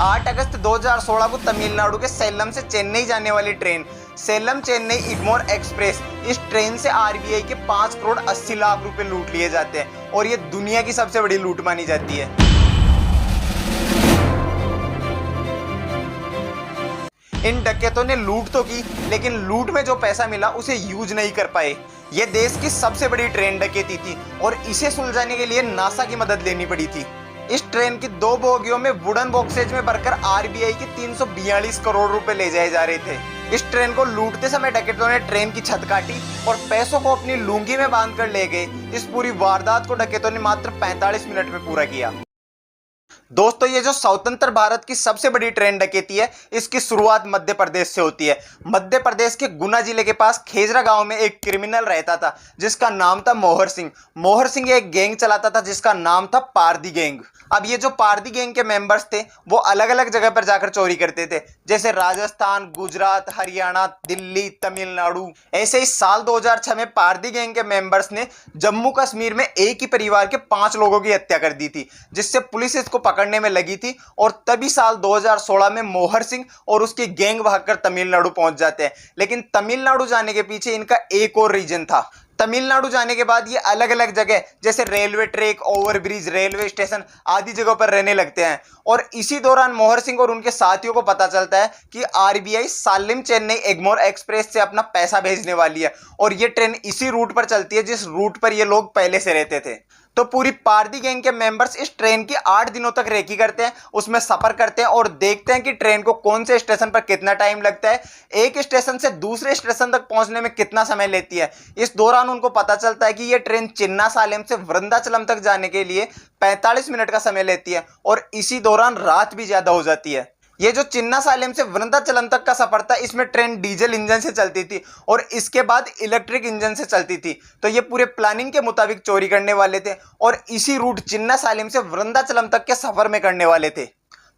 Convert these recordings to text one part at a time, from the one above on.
8 अगस्त 2016 को तमिलनाडु के सेलम से चेन्नई जाने वाली ट्रेन सेलम चेन्नई इग्मोर एक्सप्रेस, इस ट्रेन से आरबीआई के 5 करोड़ 80 लाख रुपए लूट लिए जाते हैं और ये दुनिया की सबसे बड़ी लूट मानी जाती है। इन डकैतों ने लूट तो की, लेकिन लूट में जो पैसा मिला उसे यूज नहीं कर पाए। ये देश की सबसे बड़ी ट्रेन डकैती थी और इसे सुलझाने के लिए नासा की मदद लेनी पड़ी थी। इस ट्रेन की 2 बोगियों में वुडन बॉक्सेज में भरकर आरबीआई के 342 करोड़ रुपए ले जाए जा रहे थे। इस ट्रेन को लूटते समय डकैतों ने ट्रेन की छत काटी और पैसों को अपनी लुंगी में बांधकर ले गए। इस पूरी वारदात को डकैतों ने मात्र 45 मिनट में पूरा किया। दोस्तों, ये जो स्वतंत्र भारत की सबसे बड़ी ट्रेन डकैती है, इसकी शुरुआत मध्य प्रदेश से होती है। मध्य प्रदेश के गुना जिले के पास खेजरा गांव में एक क्रिमिनल रहता था जिसका नाम था मोहर सिंह। मोहर सिंह एक गैंग चलाता था जिसका नाम था पारदी गैंग। अब ये जो पारदी गैंग के मेंबर्स थे वो अलग अलग जगह पर जाकर चोरी करते थे, जैसे राजस्थान, गुजरात, हरियाणा, दिल्ली, तमिलनाडु। ऐसे ही साल 2006 में पारदी गैंग के मेंबर्स ने जम्मू कश्मीर में एक ही परिवार के 5 लोगों की हत्या कर दी थी, जिससे पुलिस इसको पकड़ने में लगी थी। और तभी साल 2016 में मोहर सिंह और उसकी गैंग भागकर तमिलनाडु पहुंच जाते हैं। लेकिन तमिलनाडु जाने के पीछे इनका एक और रीजन था। तमिलनाडु जाने के बाद ये अलग अलग जगह जैसे railway track, overbridge, railway station आदि जगहों पर रहने लगते हैं। और इसी दौरान मोहर सिंह और उनके साथियों को पता चलता है कि आरबीआई सालेम चेन्नई एग्मोर एक्सप्रेस से अपना पैसा भेजने वाली है और ये ट्रेन इसी रूट पर चलती है जिस रूट पर ये लोग पहले से रहते थे। तो पूरी पारदी गैंग के मेंबर्स इस ट्रेन की 8 दिनों तक रेकी करते हैं, उसमें सफर करते हैं और देखते हैं कि ट्रेन को कौन से स्टेशन पर कितना टाइम लगता है, एक स्टेशन से दूसरे स्टेशन तक पहुंचने में कितना समय लेती है। इस दौरान उनको पता चलता है कि यह ट्रेन चिन्ना सालेम से वृंदाचलम तक जाने के लिए 45 मिनट का समय लेती है और इसी दौरान रात भी ज्यादा हो जाती है। ये जो चिन्ना सालेम से वृंदाचलम तक का सफर था, इसमें ट्रेन डीजल इंजन से चलती थी और इसके बाद इलेक्ट्रिक इंजन से चलती थी। तो ये पूरे प्लानिंग के मुताबिक चोरी करने वाले थे और इसी रूट चिन्ना सालेम से वृंदाचलम तक के सफर में करने वाले थे।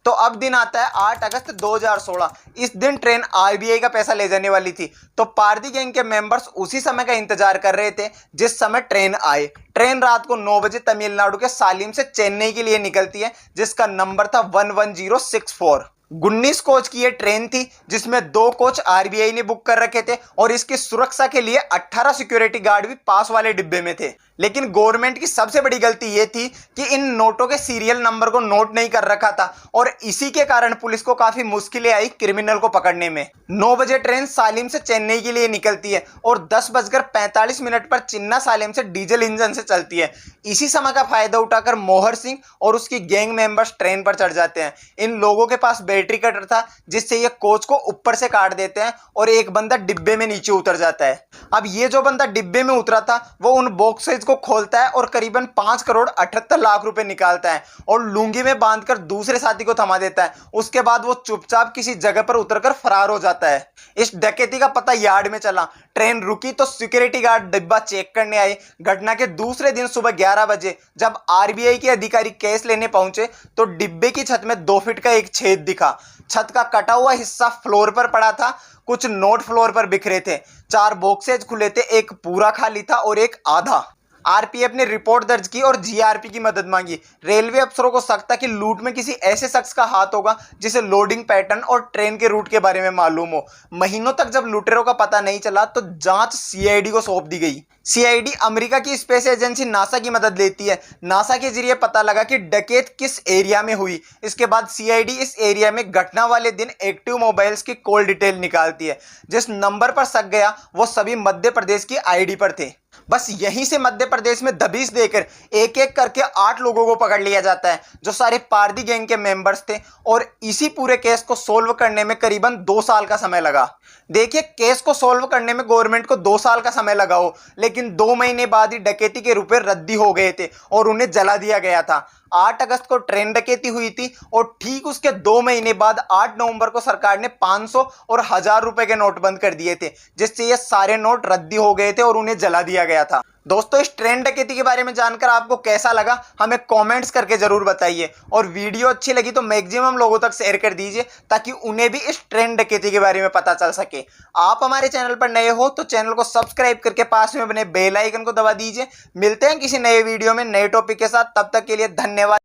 तो अब दिन आता है 8 अगस्त 2016। इस दिन ट्रेन आरबीआई का पैसा ले जाने वाली थी। तो पारदी गैंग के मेंबर्स उसी समय का इंतजार कर रहे थे जिस समय ट्रेन आए। ट्रेन रात को 9 बजे तमिलनाडु के सालेम से चेन्नई के लिए निकलती है, जिसका नंबर था 11064। 19 कोच की ये ट्रेन थी, जिसमें 2 कोच आरबीआई ने बुक कर रखे थे और इसकी सुरक्षा के लिए 18 सिक्योरिटी गार्ड भी पास वाले डिब्बे में थे। लेकिन गवर्नमेंट की सबसे बड़ी गलती ये थी कि इन नोटों के सीरियल नंबर को नोट नहीं कर रखा था और इसी के कारण पुलिस को काफी मुश्किलें आई क्रिमिनल को पकड़ने में। 9 बजे ट्रेन सालेम से चेन्नई के लिए निकलती है और 10:45 पर चिन्ना सालेम से डीजल इंजन से चलती है। इसी समय का फायदा उठाकर मोहर सिंह और उसकी गैंग मेंबर्स ट्रेन पर चढ़ जाते हैं। इन लोगों के पास बैटरी कटर था जिससे ये कोच को ऊपर से काट देते हैं और एक बंदा डिब्बे में नीचे उतर जाता है। अब ये जो बंदा डिब्बे में उतरा था वो उन बॉक्सेज को खोलता है और करीबन 5 करोड़ 78 लाख रुपए निकालता है और लुंगी में बांधकर दूसरे साथी को थमा देता है। उसके बाद वो चुपचाप किसी जगह पर उतरकर फरार हो जाता है। इस डकैती का पता यार्ड में चला। ट्रेन रुकी तो सिक्योरिटी गार्ड डिब्बा चेक करने आए। घटना के दूसरे दिन सुबह 11 बजे जब आरबीआई के अधिकारी कैश लेने पहुंचे तो डिब्बे की छत में 2 फीट का एक छेद दिखा। छत का कटा हुआ हिस्सा फ्लोर पर पड़ा था, कुछ नोट फ्लोर पर बिखरे थे, 4 बॉक्सेज खुले थे, एक पूरा खाली था और एक आधा। आरपीएफ ने रिपोर्ट दर्ज की और जीआरपी की मदद मांगी। रेलवे अफसरों को शक था कि लूट में किसी ऐसे शख्स का हाथ होगा जिसे लोडिंग पैटर्न और ट्रेन के रूट के बारे में मालूम हो। महीनों तक जब लुटेरों का पता नहीं चला तो जांच सीआईडी को सौंप दी गई। सीआईडी अमेरिका की स्पेस एजेंसी नासा की मदद लेती है। नासा के जरिए पता लगा कि डकैत किस एरिया में हुई। इसके बाद सीआईडी इस एरिया में घटना वाले दिन एक्टिव मोबाइल्स की कॉल डिटेल निकालती है। जिस नंबर पर शक गया वो सभी मध्य प्रदेश की आईडी पर थे। बस यहीं से मध्य प्रदेश में दबिश देकर एक एक करके 8 लोगों को पकड़ लिया जाता है जो सारे पारदी गैंग के मेंबर्स थे और इसी पूरे केस को सोल्व करने में करीबन 2 साल का समय लगा। देखिए, केस को सोल्व करने में गवर्नमेंट को 2 साल का समय लगा हो, लेकिन 2 महीने बाद ही डकैती के रुपए रद्दी हो गए थे और उन्हें जला दिया गया था। 8 अगस्त को ट्रेन डकैती हुई थी और ठीक उसके 2 महीने बाद 8 नवंबर को सरकार ने 500 और 1000 रुपए के नोट बंद कर दिए थे, जिससे ये सारे नोट रद्दी हो गए थे और उन्हें जला दिया गया था। दोस्तों, इस ट्रेन डकैती के बारे में जानकर आपको कैसा लगा हमें कमेंट्स करके जरूर बताइए और वीडियो अच्छी लगी तो मैक्सिमम लोगों तक शेयर कर दीजिए ताकि उन्हें भी इस ट्रेन डकैती के बारे में पता चल सके। आप हमारे चैनल पर नए हो तो चैनल को सब्सक्राइब करके पास में बने बेल आइकन को दबा दीजिए। मिलते हैं किसी नए वीडियो में नए टॉपिक के साथ, तब तक के लिए धन्यवाद।